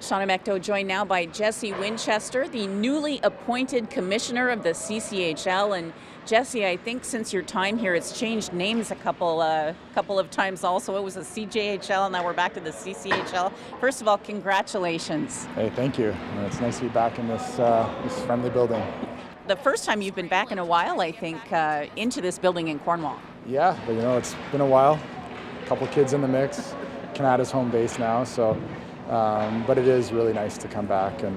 Shawna Mecteau, joined now by Jesse Winchester, the newly appointed Commissioner of the CCHL. And Jesse, I think since your time here, it's changed names a couple of times also. It was the CCHL, and now we're back to the CCHL. First of all, congratulations. Hey, thank you. It's nice to be back in this friendly building. The first time you've been back in a while, I think, into this building in Cornwall. Yeah, but it's been a while. A couple kids in the mix. Canada's home base now, so but it is really nice to come back and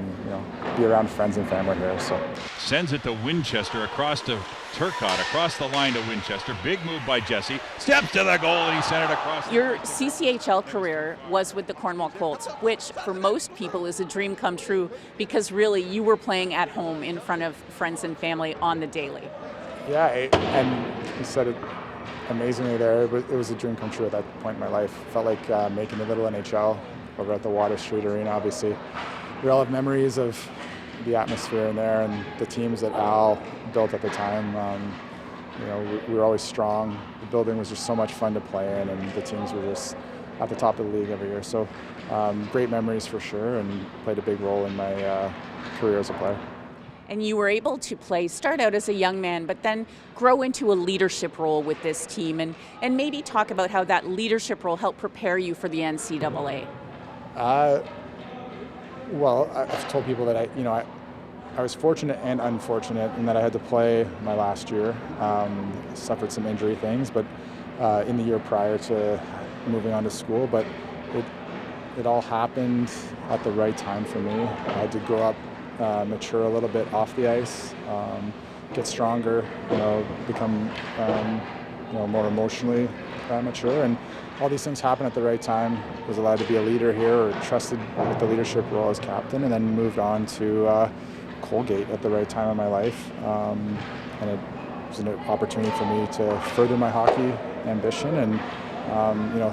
be around friends and family here. So sends it to Winchester across to Turcotte, across the line to Winchester. Big move by Jesse. Steps to the goal and he sent it across. Your CCHL career was with the Cornwall Colts, which for most people is a dream come true because really you were playing at home in front of friends and family on the daily. Yeah, and you said it amazingly there. It was a dream come true at that point in my life. Felt like making the little NHL over at the Water Street Arena. Obviously, we all have memories of the atmosphere in there and the teams that Al built at the time. We were always strong. The building was just so much fun to play in, and the teams were just at the top of the league every year. So great memories for sure, and played a big role in my career as a player. And you were able to start out as a young man, but then grow into a leadership role with this team, and maybe talk about how that leadership role helped prepare you for the NCAA. Well, I've told people that I was fortunate and unfortunate in that I had to play my last year. Suffered some injury things, but in the year prior to moving on to school. But it all happened at the right time for me. I had to grow up, mature a little bit off the ice, get stronger, become more emotionally mature, and all these things happened at the right time. Was allowed to be a leader here, or trusted with the leadership role as captain, and then moved on to Colgate at the right time in my life. And it was an opportunity for me to further my hockey ambition, and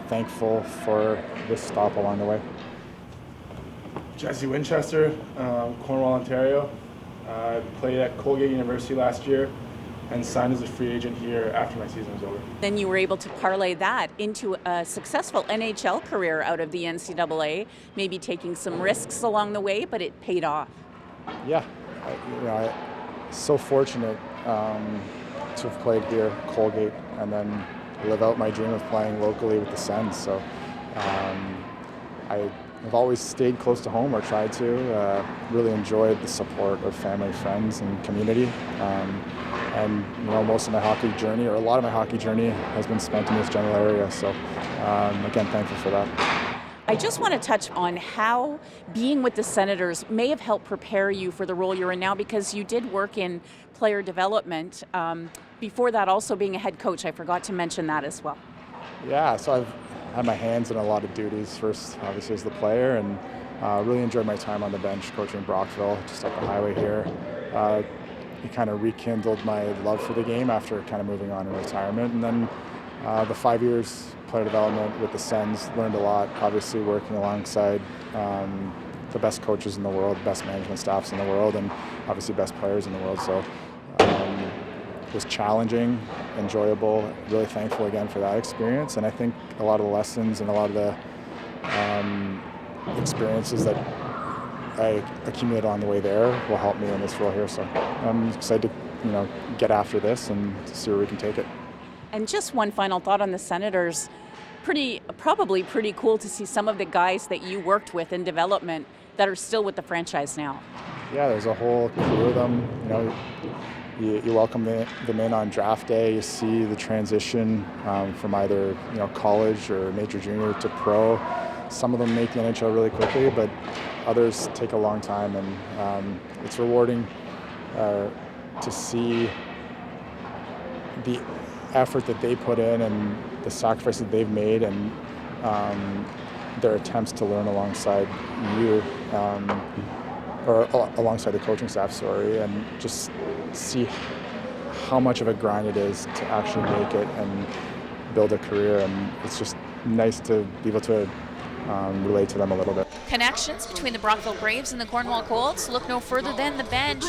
thankful for this stop along the way. Jesse Winchester, Cornwall, Ontario. Played at Colgate University last year and signed as a free agent here after my season was over. Then you were able to parlay that into a successful NHL career out of the NCAA, maybe taking some risks along the way, but it paid off. Yeah, I'm so fortunate to have played here, Colgate, and then live out my dream of playing locally with the Sens. So I've always stayed close to home, or tried to. Really enjoyed the support of family, friends, and community. And most of my hockey journey, or a lot of my hockey journey, has been spent in this general area. So again, thankful for that. I just want to touch on how being with the Senators may have helped prepare you for the role you're in now, because you did work in player development. Before that, also being a head coach. I forgot to mention that as well. Yeah, so I've had my hands in a lot of duties. First, obviously, as the player, and really enjoyed my time on the bench coaching Brockville, just up the highway here. It kind of rekindled my love for the game after kind of moving on in retirement. And then the 5 years player development with the Sens, learned a lot, obviously working alongside the best coaches in the world, best management staffs in the world, and obviously best players in the world. So it was challenging, enjoyable, really thankful again for that experience. And I think a lot of the lessons and a lot of the experiences that I accumulated on the way there will help me in this role here. So I'm excited to get after this and see where we can take it. And just one final thought on the Senators. Probably pretty cool to see some of the guys that you worked with in development that are still with the franchise now. Yeah, there's a whole crew of them. You welcome them in on draft day. You see the transition from either college or major junior to pro. Some of them make the NHL really quickly, but others take a long time, and it's rewarding to see the effort that they put in and the sacrifice that they've made, and their attempts to learn alongside you, or alongside the coaching staff, and just see how much of a grind it is to actually make it and build a career. And it's just nice to be able to relate to them a little bit. Connections between the Brockville Braves and the Cornwall Colts look no further than the bench.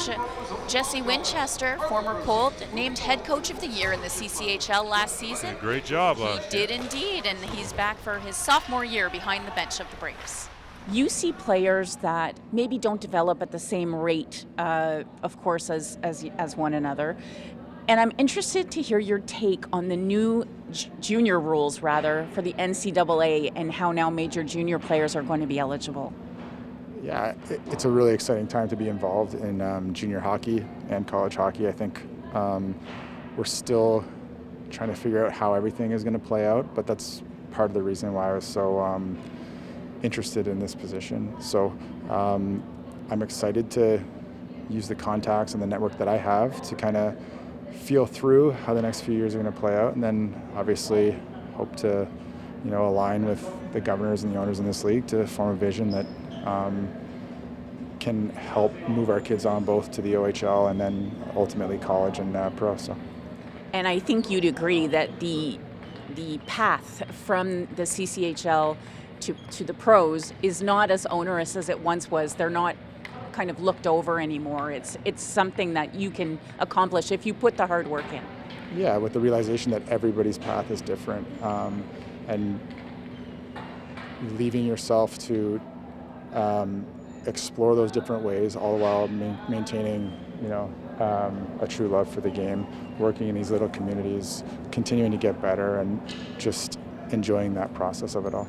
Jesse Winchester, former Colt, named head coach of the year in the CCHL last season. Great job. He did indeed, and he's back for his sophomore year behind the bench of the Braves. you see players that maybe don't develop at the same rate, of course, as one another. And I'm interested to hear your take on the new junior rules, rather, for the NCAA and how now major junior players are going to be eligible. Yeah, it's a really exciting time to be involved in junior hockey and college hockey. I think we're still trying to figure out how everything is going to play out, but that's part of the reason why I was so interested in this position. So I'm excited to use the contacts and the network that I have to kind of feel through how the next few years are going to play out, and then obviously hope to, align with the governors and the owners in this league to form a vision that can help move our kids on both to the OHL and then ultimately college and pro. So. And I think you'd agree that the path from the CCHL to the pros is not as onerous as it once was. They're not kind of looked over anymore. It's something that you can accomplish if you put the hard work in. Yeah, with the realization that everybody's path is different, and leaving yourself to explore those different ways, all the while maintaining, a true love for the game, working in these little communities, continuing to get better, and just enjoying that process of it all.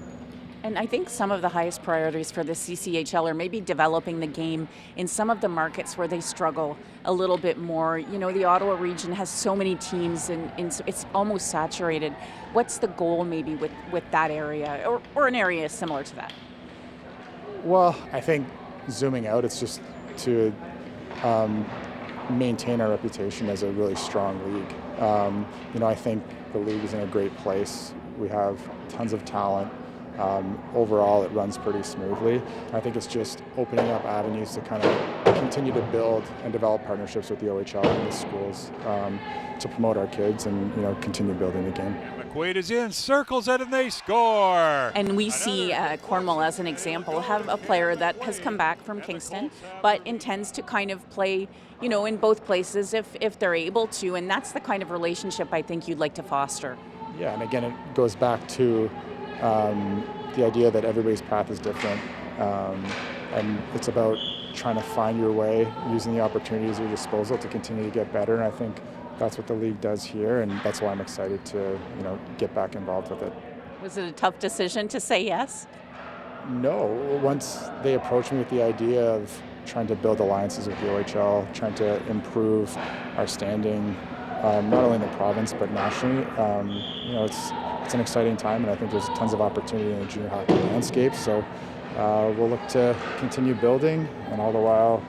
And I think some of the highest priorities for the CCHL are maybe developing the game in some of the markets where they struggle a little bit more. The Ottawa region has so many teams and it's almost saturated. What's the goal maybe with that area or an area similar to that? Well, I think zooming out, it's just to maintain our reputation as a really strong league. I think the league is in a great place. We have tons of talent. Overall, it runs pretty smoothly. I think it's just opening up avenues to kind of continue to build and develop partnerships with the OHL and the schools to promote our kids and continue building the game. McQuaid is in, circles it, and they score. And we see Cornwall, as an example, have a player that has come back from Kingston, but intends to kind of play, in both places if they're able to. And that's the kind of relationship I think you'd like to foster. Yeah, and again, it goes back to the idea that everybody's path is different, and it's about trying to find your way, using the opportunities at your disposal to continue to get better. And I think that's what the league does here, and that's why I'm excited to get back involved with it. Was it a tough decision to say yes? No. Once they approached me with the idea of trying to build alliances with the OHL, trying to improve our standing, not only in the province but nationally, it's an exciting time, and I think there's tons of opportunity in the junior hockey landscape. So we'll look to continue building, and all the while,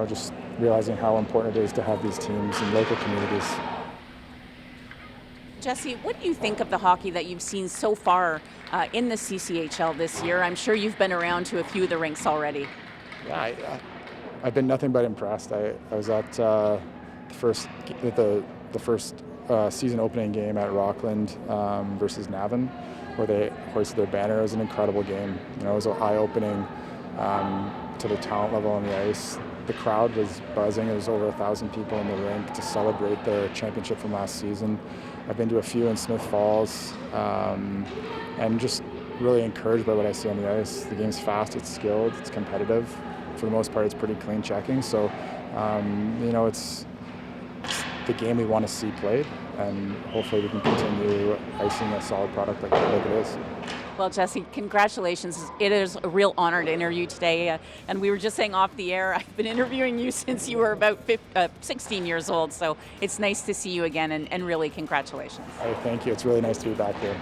just realizing how important it is to have these teams in local communities. Jesse, what do you think of the hockey that you've seen so far in the CCHL this year? I'm sure you've been around to a few of the rinks already. Yeah, I've been nothing but impressed. I was at the first season opening game at Rockland versus Navan, where they hoisted their banner. It was an incredible game. It was eye-opening to the talent level on the ice. The crowd was buzzing. There was over 1,000 people in the rink to celebrate the championship from last season. I've been to a few in Smith Falls, and just really encouraged by what I see on the ice. The game's fast, it's skilled, it's competitive. For the most part, it's pretty clean checking. So, it's the game we want to see played, and hopefully we can continue icing a solid product like it is. Well, Jesse, congratulations. It is a real honor to interview today. And we were just saying off the air, I've been interviewing you since you were about 16 years old. So it's nice to see you again, and really congratulations. Thank you. It's really nice to be back here.